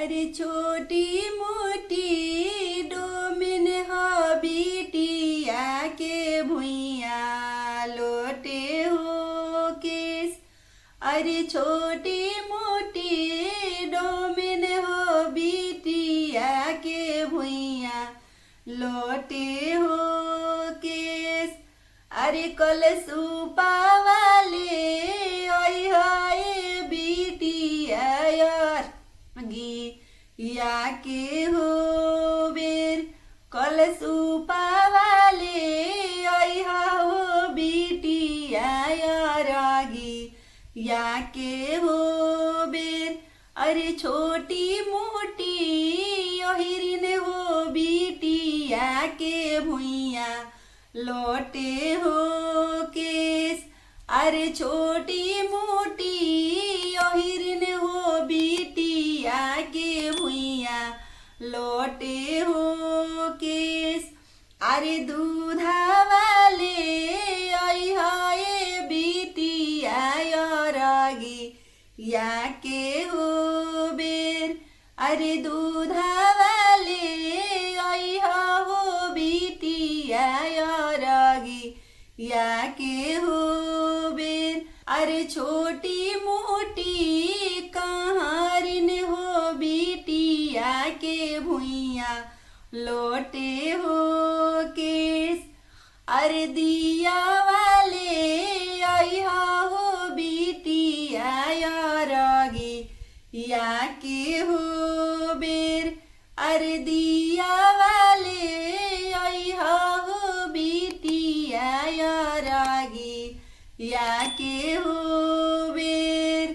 अरे छोटी मोटी डोमिन हो बिटिया के भुइया लोटे हो केस। अरे छोटी मोटी डोमिन हो बिटिया के भुइया लोटे हो केस। अरे कलसुपा वाले ओय हाय बिटिया यार गिया के हो बेर। कलसुपा वाले ओय हो बिटिया यार गिया के हो बेर। अरे छोटी मोटी ओहिरिन हो बिटिया के भुइया लोटे हो केस। अरे छोटी मोटी ओहिरिन हो बिटिया के भुइया लोटे हो केस। अरे दूधा वाले ओय हाय बिटिया या के हो बेर। अरे दूधा वाले ओय हो बिटिया या के हो बेर। अरे छोटी मोटी कहारिन हो बिटिया के भुइया लोटे हो केस। अरे दिया वाले ओय हो बिटिया या के हो बेर। अरे